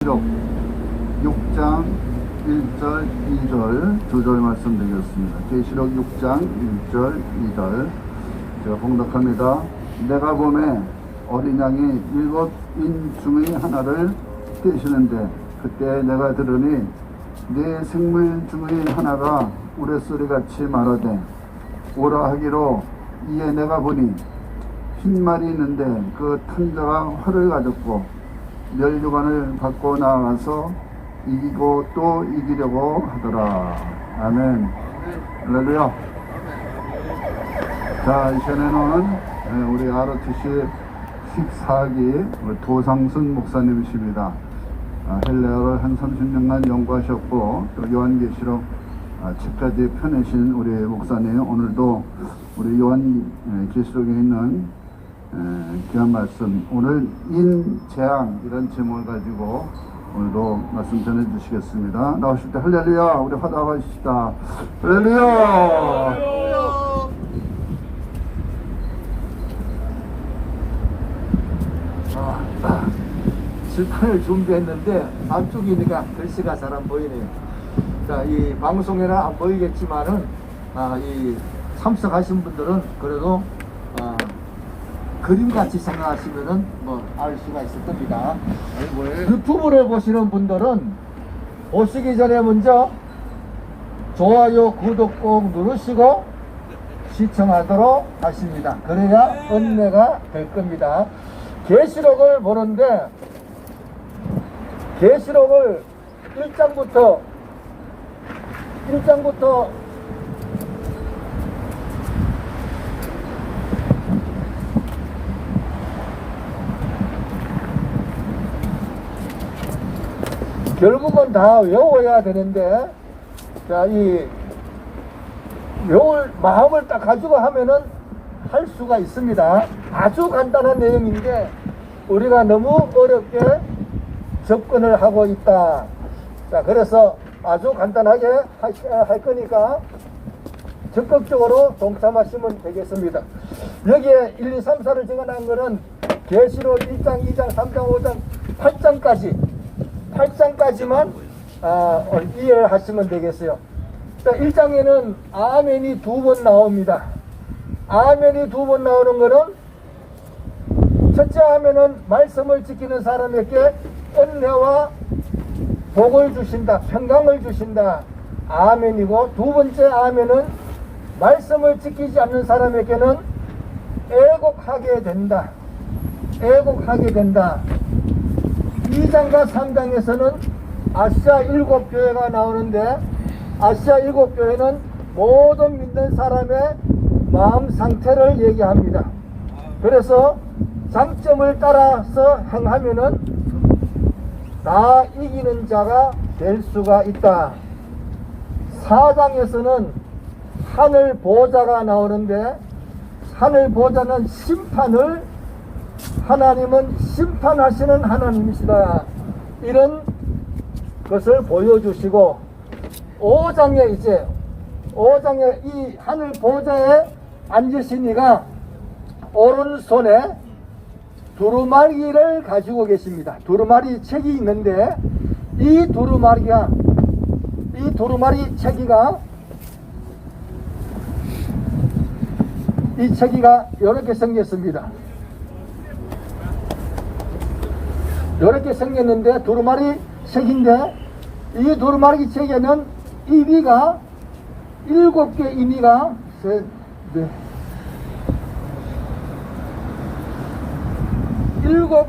계시록 6장 1절 2절 두 절 말씀드리겠습니다. 계시록 6장 1절 2절 제가 봉독합니다. 내가 보매 어린 양이 7인 중의 하나를 떼시는데 그때 내가 들으니 네 생물 중의 하나가 우레소리같이 말하되 오라 하기로 이에 내가 보니 흰 말이 있는데 그 탄자가 활을 가졌고 멸류관을 받고 나아가서 이기고 또 이기려고 하더라. 아멘. 할렐루야. 자, 이 시간에는 우리 ROTC 14기 도상순 목사님이십니다. 헬레어를 한 30년간 연구하셨고 또 요한계시록 책까지 펴내신 우리 목사님, 오늘도 우리 요한계시록에 있는 귀한 말씀, 오늘 인재앙 이런 제목을 가지고 오늘도 말씀 전해 주시겠습니다. 나오실 때 할렐루야. 우리 화답하시다. 할렐루야. 질판을 준비했는데 안쪽이니까 글씨가 잘 안 보이네요. 자, 이 방송에는 안 보이겠지만은 이 참석하신 분들은 그래도 그림같이 생각하시면은 뭐 알 수가 있을 겁니다. 유튜브를 보시는 분들은 보시기 전에 먼저 좋아요, 구독 꼭 누르시고 시청하도록 하십니다. 그래야 은혜가 될 겁니다. 계시록을 보는데 계시록을 1장부터 결국은 다 외워야 되는데, 자, 이 외울 마음을 딱 가지고 하면은 할 수가 있습니다. 아주 간단한 내용인데 우리가 너무 어렵게 접근을 하고 있다. 자, 그래서 아주 간단하게 할 거니까 적극적으로 동참하시면 되겠습니다. 여기에 1, 2, 3, 4를 적어놓은 거는 계시록 1장, 2장, 3장, 5장, 8장까지만 이해를 하시면 되겠어요. 자, 1장에는 아멘이 2번 나옵니다. 아멘이 2번 나오는 거는 첫째 아멘은 말씀을 지키는 사람에게 은혜와 복을 주신다, 평강을 주신다, 아멘이고, 두 번째 아멘은 말씀을 지키지 않는 사람에게는 애곡하게 된다, 애곡하게 된다. 2장과 3장에서는 아시아 7교회가 나오는데 아시아 7교회는 모든 믿는 사람의 마음 상태를 얘기합니다. 그래서 장점을 따라서 행하면은 다 이기는 자가 될 수가 있다. 4장에서는 하늘 보좌가 나오는데 하늘 보좌는 심판을, 하나님은 심판하시는 하나님이시다, 이런 것을 보여주시고, 5장에 이 하늘 보좌에 앉으신 이가 오른손에 두루마리를 가지고 계십니다. 두루마리 책이 있는데 이 두루마리 책이가 이렇게 생겼습니다. 이렇게 생겼는데 두루마리 책인데 이 두루마리 책에는 이미가 7개 이미가 일곱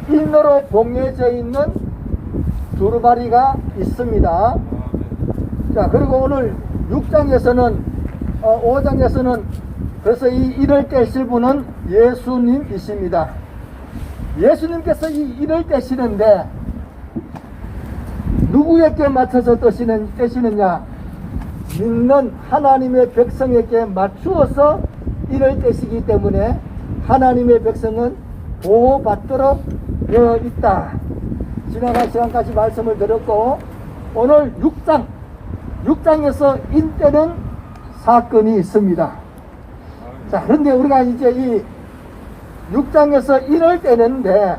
인으로 봉해져 있는 두루마리가 있습니다. 자, 그리고 오늘 6장에서는 5장에서는 그래서 이 일을 떼실 분은 예수님이십니다. 예수님께서 이 일을 떼시는데 누구에게 맞춰서 떼시느냐? 믿는 하나님의 백성에게 맞추어서 일을 떼시기 때문에 하나님의 백성은 보호받도록 되어 있다. 지나간 시간까지 말씀을 드렸고, 오늘 6장에서 인때는 사건이 있습니다. 자, 그런데 우리가 이제 이 6장에서 인을 떼는데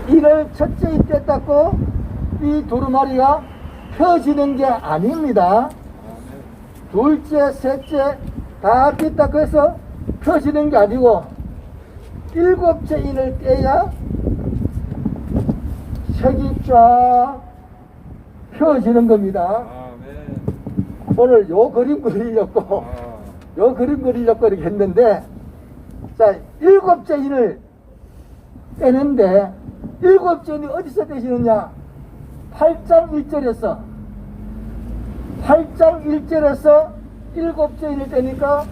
이를 첫째 이때 닦고 이 두루마리가 펴지는 게 아닙니다. 둘째, 셋째 다 뗐다고 해서 펴지는 게 아니고 일곱째 인을 떼야 색이 쫙 펴지는 겁니다. 오늘 요 그림 그리려고 요 그림 그리려고 이렇게 했는데, 자, 일곱째 인을 떼는데 일곱째 인이 어디서 떼시느냐? 8장 1절에서 8장 1절에서 일곱째 인을 떼니까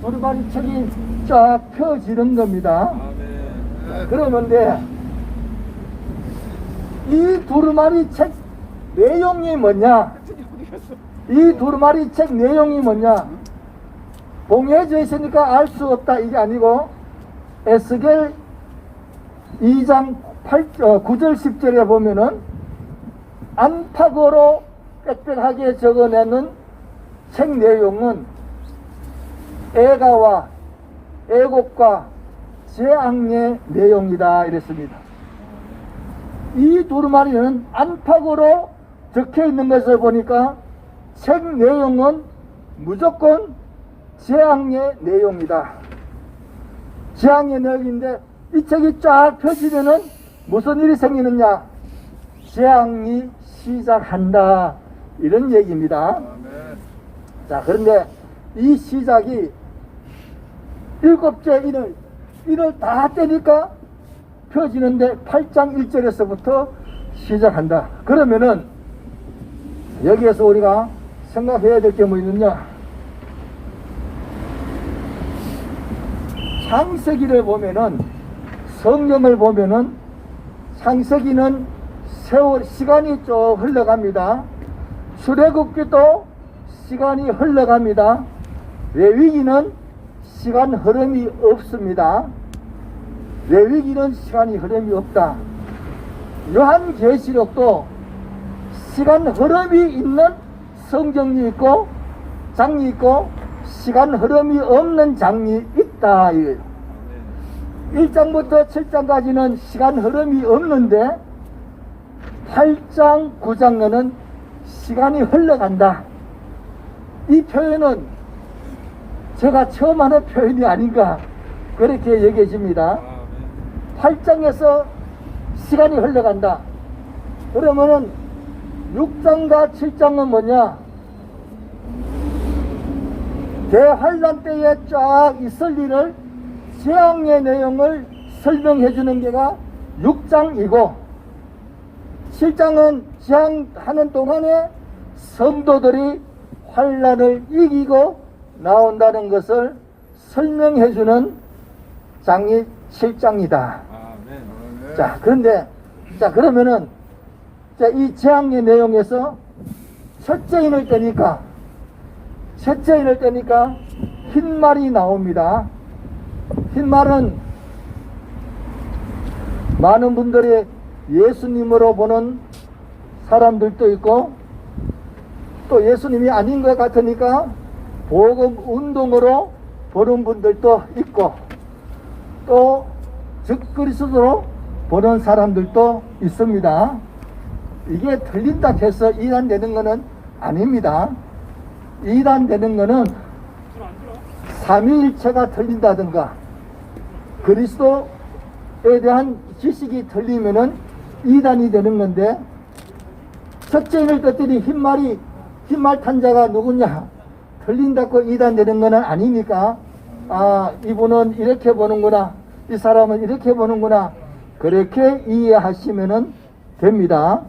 두루마리 책이 쫙 펴지는 겁니다. 그러는데 이 두루마리 책 내용이 뭐냐? 이 두루마리 책 내용이 뭐냐? 봉해져 있으니까 알 수 없다 이게 아니고 에스겔 2장 9절 10절에 보면은 안팎으로 빽빽하게 적어내는 책 내용은 애가와 애곡과 재앙의 내용이다 이랬습니다. 이 두루마리는 안팎으로 적혀 있는 것을 보니까 책 내용은 무조건 재앙의 내용이다. 재앙의 내용인데 이 책이 쫙 펴지면은 무슨 일이 생기느냐? 재앙이 시작한다 이런 얘기입니다. 자, 그런데 이 시작이 일곱째 인을 다 떼니까 펴지는데 8장 1절에서부터 시작한다. 그러면은 여기에서 우리가 생각해야 될 게 뭐 있느냐? 창세기를 보면은, 성경을 보면은 창세기는 시간이 쭉 흘러갑니다. 출애굽기도 시간이 흘러갑니다. 레위기는 시간 흐름이 없습니다. 레위기는 시간이 흐름이 없다. 요한계시록도 시간 흐름이 있는 성경이 있고 장이 있고 시간 흐름이 없는 장이 있다. 1장부터 7장까지는 시간 흐름이 없는데 8장 9장에는 시간이 흘러간다. 이 표현은 제가 처음 하는 표현이 아닌가 그렇게 얘기해집니다. 8장에서 시간이 흘러간다. 그러면은 6장과 7장은 뭐냐? 대환란 때에 쫙 있을 일을 재앙의 내용을 설명해 주는 게가 6장이고 7장은 재앙하는 동안에 성도들이 환란을 이기고 나온다는 것을 설명해 주는 장이 7장이다. 자, 그런데 그러면은 이 재앙의 내용에서 첫째 인을 떼니까 흰말이 나옵니다. 흰말은 많은 분들이 예수님으로 보는 사람들도 있고 또 예수님이 아닌 것 같으니까 복음 운동으로 보는 분들도 있고 또 적그리스도로 보는 사람들도 있습니다. 이게 틀린다 해서 이단되는 것은 아닙니다. 이단되는 것은 삼위일체가 틀린다든가 그리스도에 대한 지식이 틀리면은 이단이 되는 건데, 첫째 인을 떴더니 흰말 탄 자가 누구냐? 틀린다고 이단되는 것은 아니니까, 아, 이분은 이렇게 보는구나, 이 사람은 이렇게 보는구나, 그렇게 이해하시면 됩니다.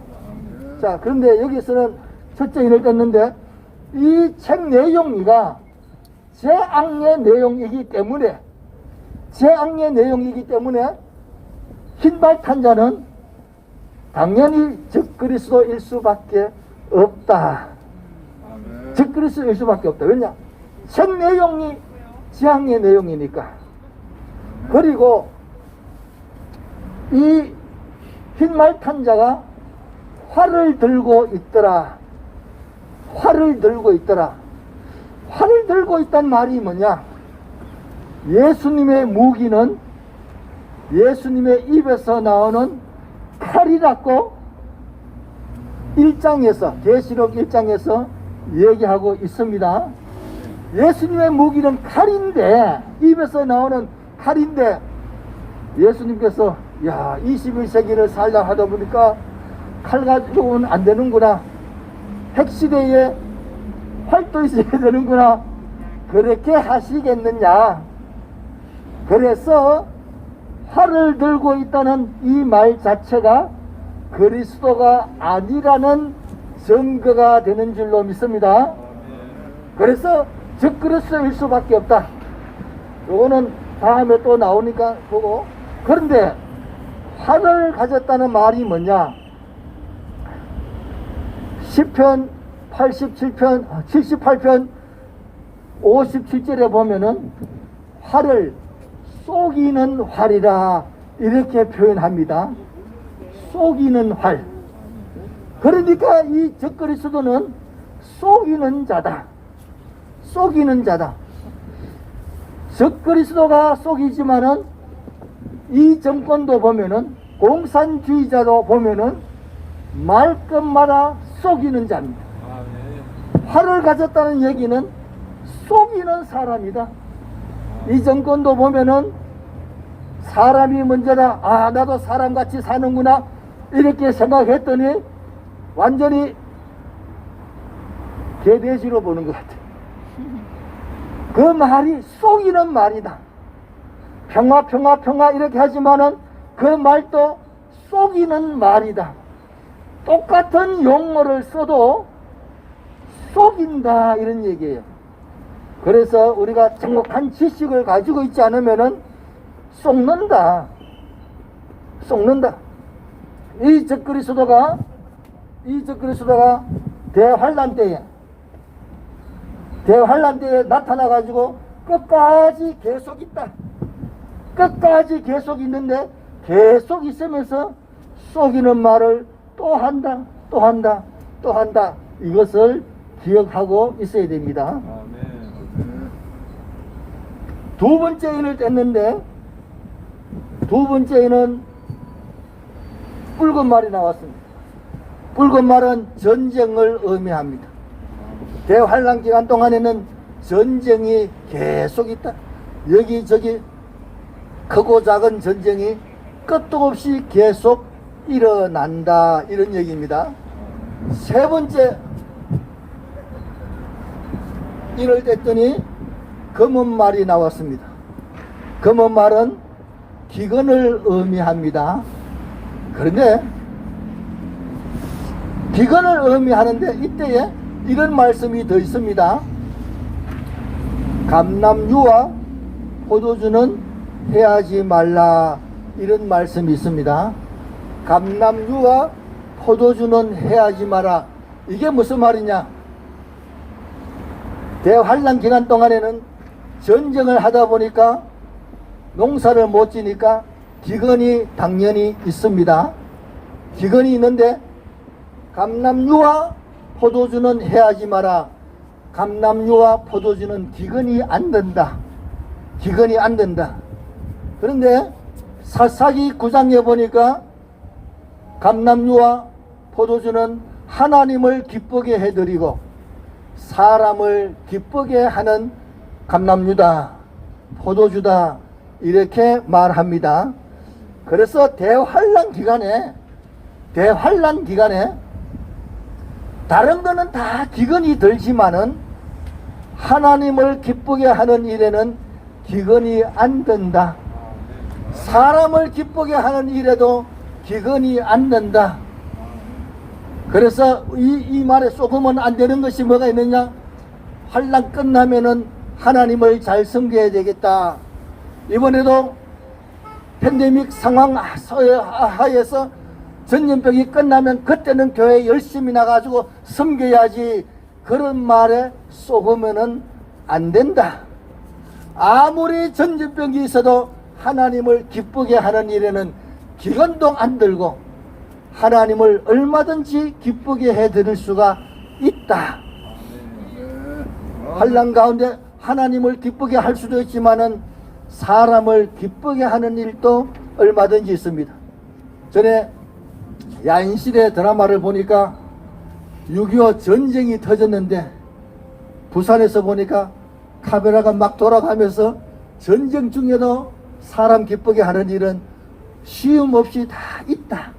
자, 그런데 여기서는 첫째 인을 떴는데 이 책 내용이가 재앙의 내용이기 때문에 흰발 탄 자는 당연히 적그리스도일 수밖에 없다. 적그리스도일 수밖에 없다. 왜냐? 책 내용이 재앙의 내용이니까. 그리고 이 흰말 탄 자가 활을 들고 있더라. 활을 들고 있단 말이 뭐냐? 예수님의 무기는 예수님의 입에서 나오는 칼이라고 1장에서 계시록 1장에서 얘기하고 있습니다. 예수님의 무기는 칼인데, 입에서 나오는 칼인데, 예수님께서 야 21세기를 살다 하다 보니까 칼 가지고는 안 되는구나, 핵시대에 활도 있어야 되는구나, 그렇게 하시겠느냐. 그래서 활을 들고 있다는 이 말 자체가 그리스도가 아니라는 증거가 되는 줄로 믿습니다. 그래서 적그리스도일 수밖에 없다. 요거는 다음에 또 나오니까 보고. 그런데 활을 가졌다는 말이 뭐냐? 시편 78편 57절에 보면은 활을 쏘기는 활이라 이렇게 표현합니다. 쏘기는 활. 그러니까 이 적그리스도는 쏘기는 자다. 쏘기는 자다. 적그리스도가 쏘기지만은 이 정권도 보면은, 공산주의자도 보면은 말끝마다 쏘기는 자입니다. 활을 가졌다는 얘기는 쏘기는 사람이다. 이 정권도 보면은 사람이 먼저다. 아, 나도 사람같이 사는구나, 이렇게 생각했더니 완전히 개돼지로 보는 것 같아. 그 말이 쏘기는 말이다. 평화 평화 평화 이렇게 하지만은 그 말도 쏘기는 말이다. 똑같은 용어를 써도 쏘긴다, 이런 얘기예요. 그래서 우리가 정확한 지식을 가지고 있지 않으면은 쏘는다. 쏘는다. 이 적그리스도가 대환란 때에 나타나 가지고 끝까지 계속 있다. 끝까지 계속 있는데, 계속 있으면서 쏘기는 말을 또 한다, 또 한다, 또 한다. 이것을 기억하고 있어야 됩니다. 두 번째 인을 뗐는데, 두 번째 인은 붉은 말이 나왔습니다. 붉은 말은 전쟁을 의미합니다. 대환란 기간 동안에는 전쟁이 계속 있다. 여기저기 크고 작은 전쟁이 끝도 없이 계속 일어난다, 이런 얘기입니다. 세 번째 인을 뗐더니 검은 말이 나왔습니다. 검은 말은 기근을 의미합니다. 그런데 기근을 의미하는데 이때에 이런 말씀이 더 있습니다. 감람유와 포도주는 해하지 말라, 이런 말씀이 있습니다. 감람유와 포도주는 해하지 마라. 이게 무슨 말이냐? 대환란 기간 동안에는 전쟁을 하다 보니까 농사를 못 지니까 기근이 당연히 있습니다. 기근이 있는데 감람유와 포도주는 해하지 마라. 감람유와 포도주는 기근이 안 된다. 기근이 안 된다. 그런데 사사기 9장에 보니까 감람유와 포도주는 하나님을 기쁘게 해드리고 사람을 기쁘게 하는 감람유다, 포도주다, 이렇게 말합니다. 그래서 대환란 기간에 다른 거는 다 기근이 들지만은 하나님을 기쁘게 하는 일에는 기근이 안 된다. 사람을 기쁘게 하는 일에도 기근이 안 된다. 그래서 이 말에 쏘으면 안 되는 것이 뭐가 있느냐? 환란 끝나면은 하나님을 잘 섬겨야 되겠다. 이번에도 팬데믹 상황 하에서 전염병이 끝나면 그때는 교회 열심히 나가지고 섬겨야지, 그런 말에 쏘으면은 안 된다. 아무리 전염병이 있어도 하나님을 기쁘게 하는 일에는 기근도 안 들고 하나님을 얼마든지 기쁘게 해드릴 수가 있다. 환난 가운데 하나님을 기쁘게 할 수도 있지만은 사람을 기쁘게 하는 일도 얼마든지 있습니다. 전에 야인시대 드라마를 보니까 6.25 전쟁이 터졌는데 부산에서 보니까 카메라가 막 돌아가면서 전쟁 중에도 사람 기쁘게 하는 일은 쉬움 없이 다 있다.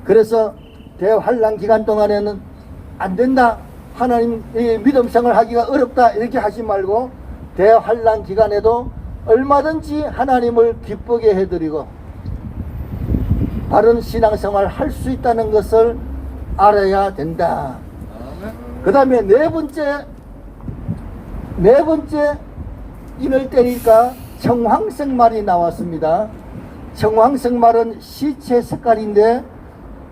그래서 대환란 기간 동안에는 안 된다. 하나님 믿음 생활 하기가 어렵다. 이렇게 하지 말고 대환란 기간에도 얼마든지 하나님을 기쁘게 해드리고 바른 신앙생활 할 수 있다는 것을 알아야 된다. 그 다음에 네 번째 인을 때니까 청황색말이 나왔습니다. 청황색말은 시체 색깔인데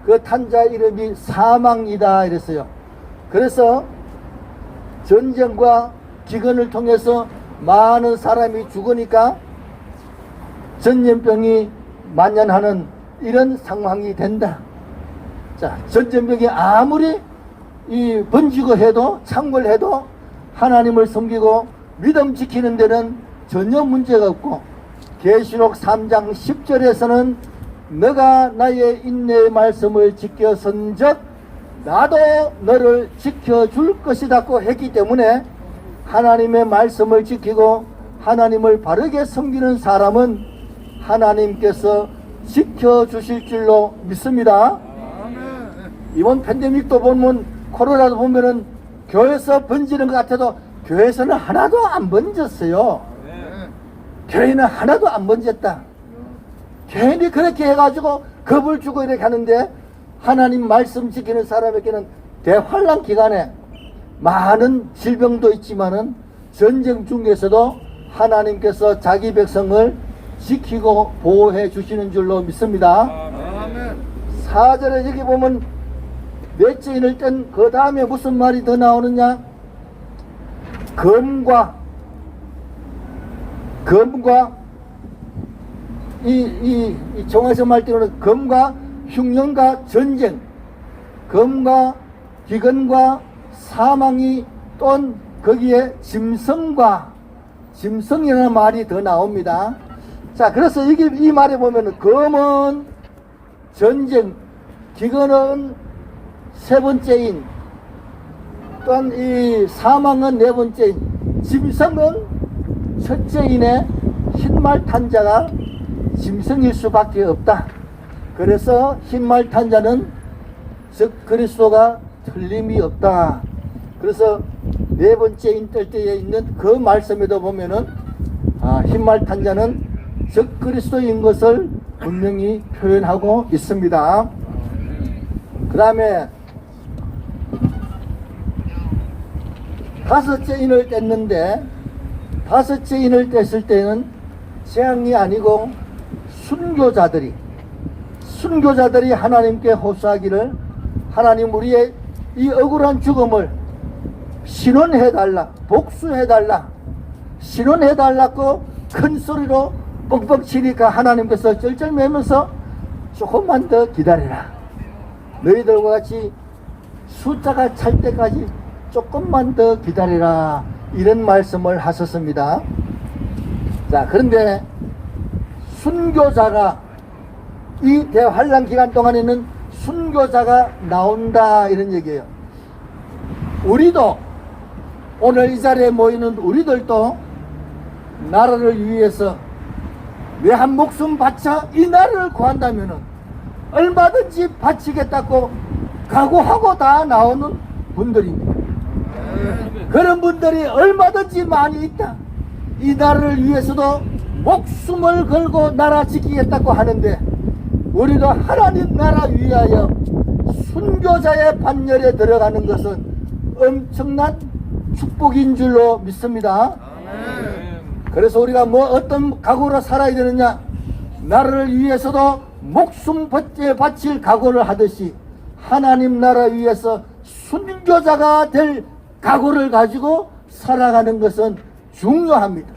그 탄자 이름이 사망이다 이랬어요. 그래서 전쟁과 기근을 통해서 많은 사람이 죽으니까 전염병이 만연하는 이런 상황이 된다. 자, 전염병이 아무리 번지고 해도 창궐해도 하나님을 섬기고 믿음 지키는 데는 전혀 문제가 없고 계시록 3장 10절에서는 너가 나의 인내의 말씀을 지켜선즉 나도 너를 지켜줄 것이라고 했기 때문에 하나님의 말씀을 지키고 하나님을 바르게 섬기는 사람은 하나님께서 지켜주실 줄로 믿습니다. 이번 팬데믹도 보면 코로나도 보면은 교회에서 번지는 것 같아도 교회에서는 하나도 안 번졌어요. 교회는 하나도 안 번졌다. 괜히 그렇게 해가지고 겁을 주고 이렇게 하는데 하나님 말씀 지키는 사람에게는 대환란 기간에 많은 질병도 있지만은 전쟁 중에서도 하나님께서 자기 백성을 지키고 보호해 주시는 줄로 믿습니다. 4절에 여기 보면 넷째 인을 땐 그 다음에 무슨 말이 더 나오느냐? 검과 이 정화서 말대로는 검과 흉년과 전쟁, 검과 기근과 사망이 또는 거기에 짐승이라는 말이 더 나옵니다. 자, 그래서 이 말에 보면은 검은 전쟁, 기근은 세 번째인, 또한 이 사망은 네 번째인, 짐승은 첫째인의 흰말 탄 자가 짐승일 수밖에 없다. 그래서 흰말 탄 자는 즉 그리스도가 틀림이 없다. 그래서 네 번째인 뜰 때에 있는 그 말씀에도 보면은 흰말 탄 자는 즉 그리스도인 것을 분명히 표현하고 있습니다. 그 다음에 다섯째 인을 뗐는데 다섯째 인을 뗐을 때는 재앙이 아니고 순교자들이 하나님께 호소하기를 하나님 우리의 이 억울한 죽음을 신원해달라, 복수해달라, 신원해달라고 큰 소리로 뻥뻥 치니까 하나님께서 쩔쩔매면서 조금만 더 기다려라, 너희들과 같이 숫자가 찰 때까지 조금만 더 기다리라, 이런 말씀을 하셨습니다. 자, 그런데 순교자가 이 대환란 기간 동안에는 순교자가 나온다 이런 얘기예요. 우리도 오늘 이 자리에 모이는 우리들도 나라를 위해서 내 한 목숨 바쳐 이 나라를 구한다면은 얼마든지 바치겠다고 각오하고 다 나오는 분들입니다. 그런 분들이 얼마든지 많이 있다. 이 나라를 위해서도 목숨을 걸고 나라 지키겠다고 하는데 우리가 하나님 나라 위하여 순교자의 반열에 들어가는 것은 엄청난 축복인 줄로 믿습니다. 그래서 우리가 어떤 각오로 살아야 되느냐? 나라를 위해서도 목숨 바칠 각오를 하듯이 하나님 나라 위해서 순교자가 될 각오를 가지고 살아가는 것은 중요합니다.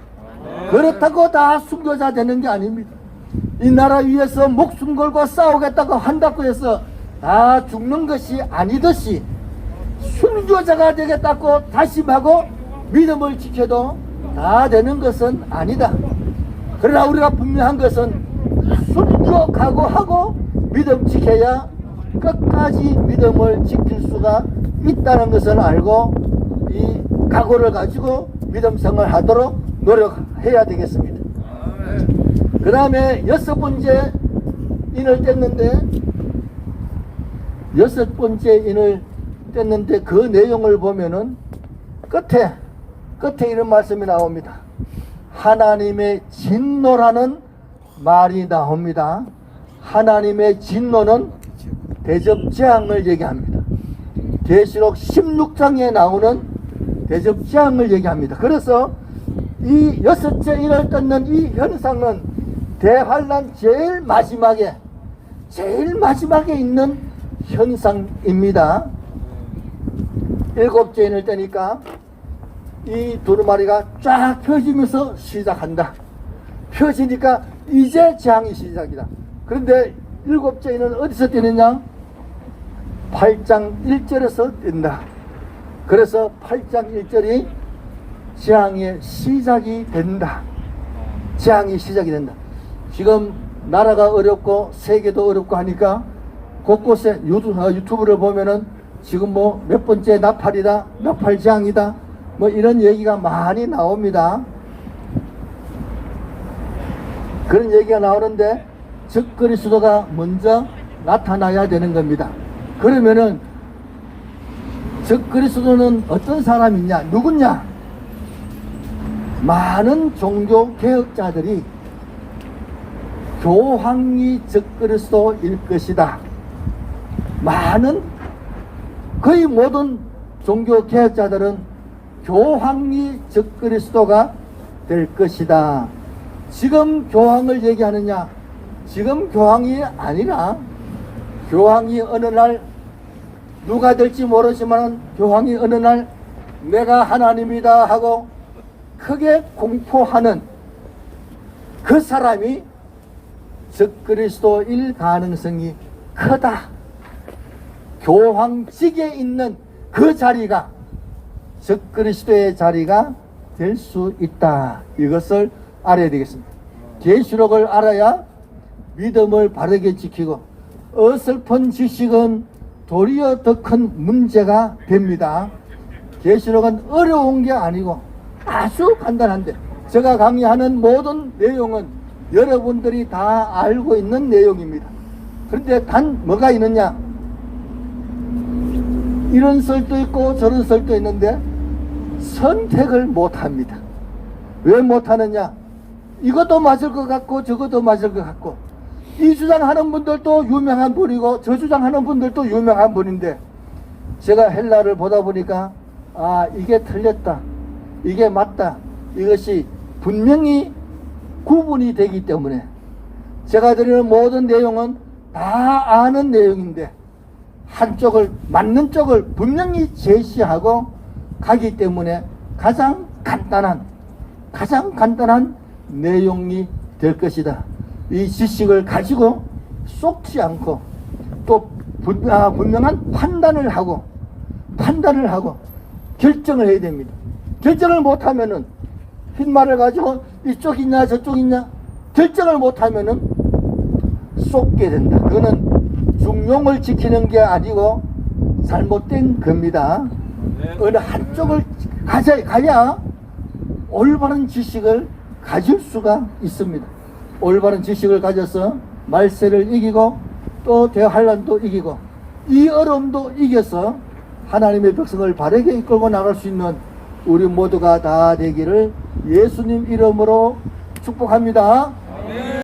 그렇다고 다 순교자 되는 게 아닙니다. 이 나라 위해서 목숨 걸고 싸우겠다고 한다고 해서 다 죽는 것이 아니듯이 순교자가 되겠다고 다짐하고 믿음을 지켜도 다 되는 것은 아니다. 그러나 우리가 분명한 것은 순교 각오하고 믿음 지켜야 끝까지 믿음을 지킬 수가 있다는 것을 알고 이 각오를 가지고 믿음 생활을 하도록 노력해야 되겠습니다. 그 다음에 6번째 인을 뗐는데, 6번째 인을 뗐는데 그 내용을 보면은 끝에 이런 말씀이 나옵니다. 하나님의 진노라는 말이 나옵니다. 하나님의 진노는 대접재앙을 얘기합니다. 계시록 16장에 나오는 대접재앙을 얘기합니다. 그래서 이 6째 인을 뜯는 이 현상은 대환란 제일 마지막에 있는 현상입니다. 7째 인을 떼니까 이 두루마리가 쫙 펴지면서 시작한다. 펴지니까 이제 재앙이 시작이다. 그런데 7째 인은 어디서 떼느냐? 8장 1절에서 뗀다. 그래서 8장 1절이 재앙의 시작이 된다. 재앙이 시작이 된다. 지금 나라가 어렵고 세계도 어렵고 하니까 곳곳에 유튜브를 보면은 지금 뭐 몇 번째 나팔이다, 나팔 재앙이다, 뭐 이런 얘기가 많이 나옵니다. 그런 얘기가 나오는데 적그리스도가 먼저 나타나야 되는 겁니다. 그러면은 적그리스도는 어떤 사람이냐, 누구냐? 많은 종교 개혁자들이 교황이 적그리스도일 것이다. 거의 모든 종교 개혁자들은 교황이 적그리스도가 될 것이다. 지금 교황을 얘기하느냐? 지금 교황이 아니라 교황이 어느 날 누가 될지 모르지만 교황이 어느 날 내가 하나님이다 하고 크게 공포하는 그 사람이 적그리스도일 가능성이 크다. 교황직에 있는 그 자리가 적그리스도의 자리가 될 수 있다. 이것을 알아야 되겠습니다. 계시록을 알아야 믿음을 바르게 지키고 어설픈 지식은 도리어 더 큰 문제가 됩니다. 계시록은 어려운 게 아니고 아주 간단한데, 제가 강의하는 모든 내용은 여러분들이 다 알고 있는 내용입니다. 그런데 단 뭐가 있느냐? 이런 설도 있고 저런 설도 있는데 선택을 못합니다. 왜 못하느냐? 이것도 맞을 것 같고 저것도 맞을 것 같고, 이 주장하는 분들도 유명한 분이고 저 주장하는 분들도 유명한 분인데, 제가 헬라를 보다 보니까 이게 틀렸다, 이게 맞다, 이것이 분명히 구분이 되기 때문에 제가 드리는 모든 내용은 다 아는 내용인데 한쪽을, 맞는 쪽을 분명히 제시하고 가기 때문에 가장 간단한 내용이 될 것이다. 이 지식을 가지고 쏙지 않고 또 분명한 판단을 하고 결정을 해야 됩니다. 결정을 못하면은 흰말을 가지고 이쪽 있냐 저쪽 있냐 결정을 못하면은 쏟게 된다. 그거는 중용을 지키는 게 아니고 잘못된 겁니다. 어느 한쪽을 가야 올바른 지식을 가질 수가 있습니다. 올바른 지식을 가져서 말세를 이기고 또 대환란도 이기고 이 어려움도 이겨서 하나님의 백성을 바르게 이끌고 나갈 수 있는 우리 모두가 다 되기를 예수님 이름으로 축복합니다.